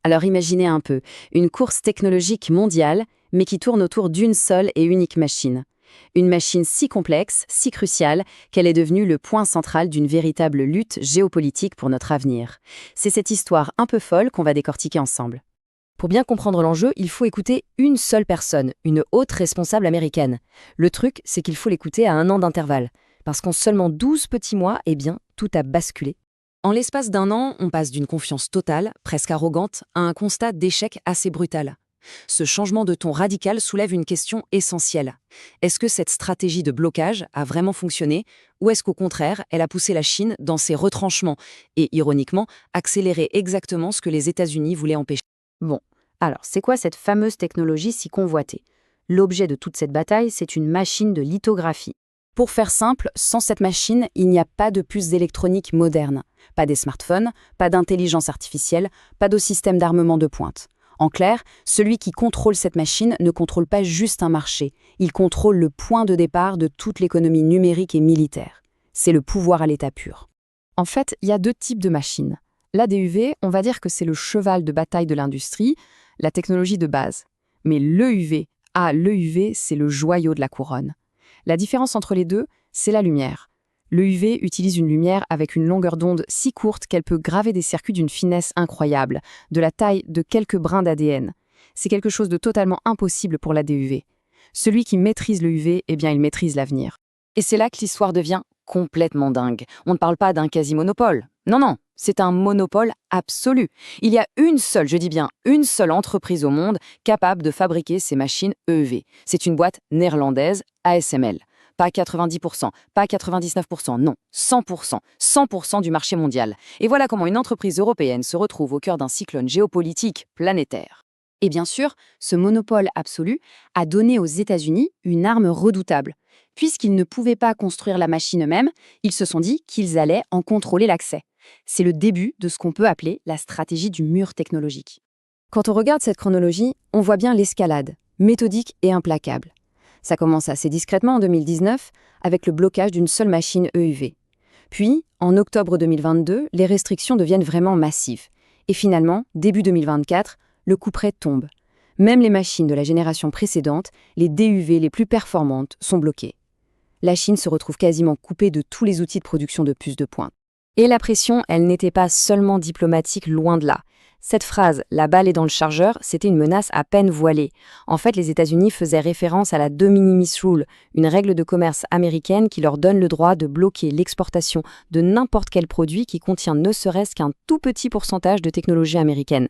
Alors imaginez un peu, une course technologique mondiale, mais qui tourne autour d'une seule et unique machine. Une machine si complexe, si cruciale, qu'elle est devenue le point central d'une véritable lutte géopolitique pour notre avenir. C'est cette histoire un peu folle qu'on va décortiquer ensemble. Pour bien comprendre l'enjeu, il faut écouter une seule personne, une haute responsable américaine. Le truc, c'est qu'il faut l'écouter à 1 an d'intervalle. Parce qu'en seulement 12 petits mois, eh bien, tout a basculé. En l'espace d'1 an, on passe d'une confiance totale, presque arrogante, à un constat d'échec assez brutal. Ce changement de ton radical soulève une question essentielle. Est-ce que cette stratégie de blocage a vraiment fonctionné, ou est-ce qu'au contraire, elle a poussé la Chine dans ses retranchements et, ironiquement, accéléré exactement ce que les États-Unis voulaient empêcher? Bon, alors, c'est quoi cette fameuse technologie si convoitée? L'objet de toute cette bataille, c'est une machine de lithographie. Pour faire simple, sans cette machine, il n'y a pas de puces électroniques modernes, pas des smartphones, pas d'intelligence artificielle, pas de système d'armement de pointe. En clair, celui qui contrôle cette machine ne contrôle pas juste un marché, il contrôle le point de départ de toute l'économie numérique et militaire. C'est le pouvoir à l'état pur. En fait, il y a 2 types de machines. L'ADUV, on va dire que c'est le cheval de bataille de l'industrie, la technologie de base. Mais l'EUV, l'EUV, c'est le joyau de la couronne. La différence entre les deux, c'est la lumière. L'EUV utilise une lumière avec une longueur d'onde si courte qu'elle peut graver des circuits d'une finesse incroyable, de la taille de quelques brins d'ADN. C'est quelque chose de totalement impossible pour l'ADUV. Celui qui maîtrise l'EUV, eh bien, il maîtrise l'avenir. Et c'est là que l'histoire devient complètement dingue. On ne parle pas d'un quasi-monopole. Non, non, c'est un monopole absolu. Il y a une seule, je dis bien une seule entreprise au monde capable de fabriquer ces machines EUV. C'est une boîte néerlandaise, ASML. Pas 90%, pas 99%, non, 100%, 100% du marché mondial. Et voilà comment une entreprise européenne se retrouve au cœur d'un cyclone géopolitique planétaire. Et bien sûr, ce monopole absolu a donné aux États-Unis une arme redoutable. Puisqu'ils ne pouvaient pas construire la machine eux-mêmes, ils se sont dit qu'ils allaient en contrôler l'accès. C'est le début de ce qu'on peut appeler la stratégie du mur technologique. Quand on regarde cette chronologie, on voit bien l'escalade, méthodique et implacable. Ça commence assez discrètement en 2019, avec le blocage d'une seule machine EUV. Puis, en octobre 2022, les restrictions deviennent vraiment massives. Et finalement, début 2024, le couperet tombe. Même les machines de la génération précédente, les DUV les plus performantes, sont bloquées. La Chine se retrouve quasiment coupée de tous les outils de production de puces de pointe. Et la pression, elle n'était pas seulement diplomatique, loin de là. Cette phrase « la balle est dans le chargeur », c'était une menace à peine voilée. En fait, les États-Unis faisaient référence à la de minimis rule, une règle de commerce américaine qui leur donne le droit de bloquer l'exportation de n'importe quel produit qui contient ne serait-ce qu'un tout petit pourcentage de technologie américaine.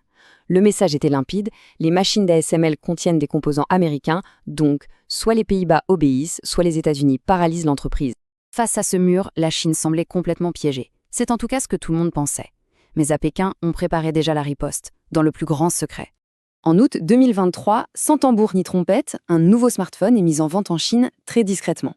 Le message était limpide, les machines d'ASML contiennent des composants américains, donc soit les Pays-Bas obéissent, soit les États-Unis paralysent l'entreprise. Face à ce mur, la Chine semblait complètement piégée. C'est en tout cas ce que tout le monde pensait. Mais à Pékin, on préparait déjà la riposte, dans le plus grand secret. En août 2023, sans tambour ni trompette, un nouveau smartphone est mis en vente en Chine très discrètement.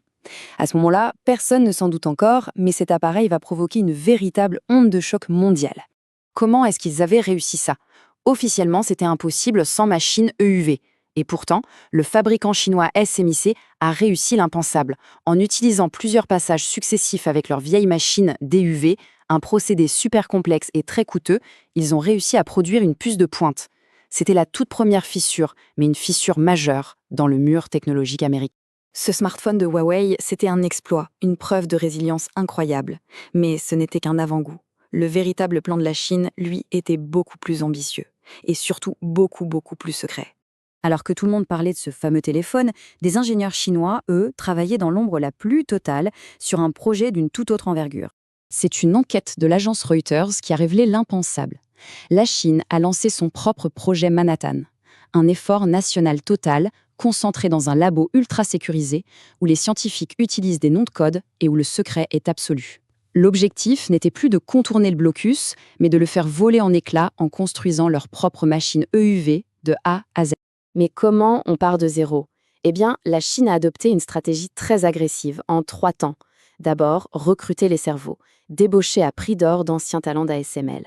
À ce moment-là, personne ne s'en doute encore, mais cet appareil va provoquer une véritable onde de choc mondiale. Comment est-ce qu'ils avaient réussi ça? Officiellement, c'était impossible sans machine EUV. Et pourtant, le fabricant chinois SMIC a réussi l'impensable. En utilisant plusieurs passages successifs avec leur vieille machine DUV, un procédé super complexe et très coûteux, ils ont réussi à produire une puce de pointe. C'était la toute première fissure, mais une fissure majeure dans le mur technologique américain. Ce smartphone de Huawei, c'était un exploit, une preuve de résilience incroyable. Mais ce n'était qu'un avant-goût. Le véritable plan de la Chine, lui, était beaucoup plus ambitieux. Et surtout beaucoup plus secret. Alors que tout le monde parlait de ce fameux téléphone, des ingénieurs chinois, eux, travaillaient dans l'ombre la plus totale sur un projet d'une toute autre envergure. C'est une enquête de l'agence Reuters qui a révélé l'impensable. La Chine a lancé son propre projet Manhattan, un effort national total concentré dans un labo ultra sécurisé où les scientifiques utilisent des noms de code et où le secret est absolu. L'objectif n'était plus de contourner le blocus, mais de le faire voler en éclats en construisant leur propre machine EUV de A à Z. Mais comment on part de zéro? Eh bien, la Chine a adopté une stratégie très agressive en 3 temps. D'abord, recruter les cerveaux, débaucher à prix d'or d'anciens talents d'ASML.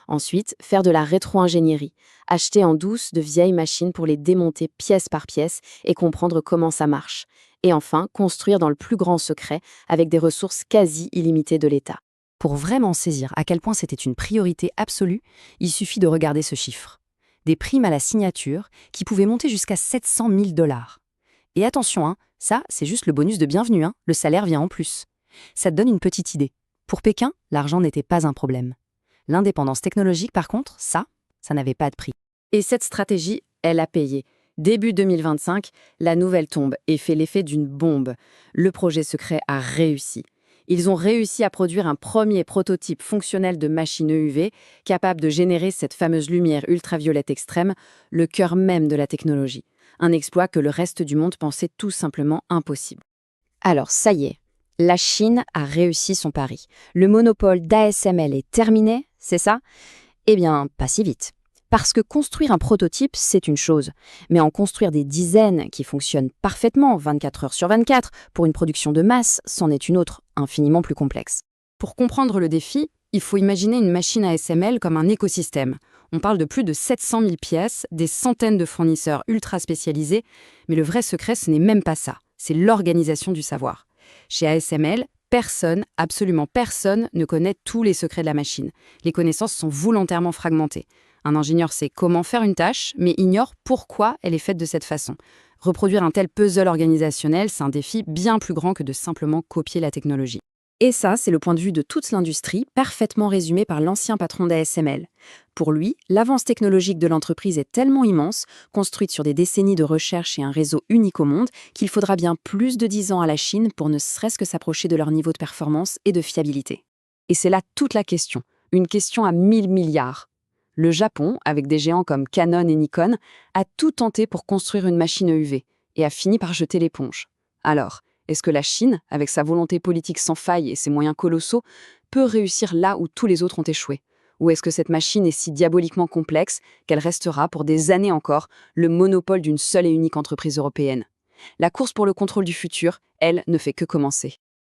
Ensuite, faire de la rétro-ingénierie, acheter en douce de vieilles machines pour les démonter pièce par pièce et comprendre comment ça marche. Et enfin, construire dans le plus grand secret avec des ressources quasi illimitées de l'État. Pour vraiment saisir à quel point c'était une priorité absolue, il suffit de regarder ce chiffre. des primes à la signature qui pouvaient monter jusqu'à 700 000 $. Et attention, ça, c'est juste le bonus de bienvenue, le salaire vient en plus. Ça te donne une petite idée. Pour Pékin, l'argent n'était pas un problème. L'indépendance technologique, par contre, ça n'avait pas de prix. Et cette stratégie, elle a payé. Début 2025, la nouvelle tombe et fait l'effet d'une bombe. Le projet secret a réussi. Ils ont réussi à produire un premier prototype fonctionnel de machine EUV capable de générer cette fameuse lumière ultraviolette extrême, le cœur même de la technologie. Un exploit que le reste du monde pensait tout simplement impossible. Alors ça y est, la Chine a réussi son pari. Le monopole d'ASML est terminé, c'est ça? Eh bien, pas si vite. Parce que construire un prototype, c'est une chose, mais en construire des dizaines qui fonctionnent parfaitement 24 heures sur 24 pour une production de masse, c'en est une autre, infiniment plus complexe. Pour comprendre le défi, il faut imaginer une machine ASML comme un écosystème. On parle de plus de 700 000 pièces, des centaines de fournisseurs ultra spécialisés, mais le vrai secret, ce n'est même pas ça, c'est l'organisation du savoir. Chez ASML, personne, absolument personne, ne connaît tous les secrets de la machine. Les connaissances sont volontairement fragmentées. Un ingénieur sait comment faire une tâche, mais ignore pourquoi elle est faite de cette façon. Reproduire un tel puzzle organisationnel, c'est un défi bien plus grand que de simplement copier la technologie. Et ça, c'est le point de vue de toute l'industrie, parfaitement résumé par l'ancien patron d'ASML. Pour lui, l'avance technologique de l'entreprise est tellement immense, construite sur des décennies de recherche et un réseau unique au monde, qu'il faudra bien plus de 10 ans à la Chine pour ne serait-ce que s'approcher de leur niveau de performance et de fiabilité. Et c'est là toute la question, une question à 1000 milliards. Le Japon, avec des géants comme Canon et Nikon, a tout tenté pour construire une machine EUV et a fini par jeter l'éponge. Alors, est-ce que la Chine, avec sa volonté politique sans faille et ses moyens colossaux, peut réussir là où tous les autres ont échoué? Ou est-ce que cette machine est si diaboliquement complexe qu'elle restera pour des années encore le monopole d'une seule et unique entreprise européenne? La course pour le contrôle du futur, elle, ne fait que commencer.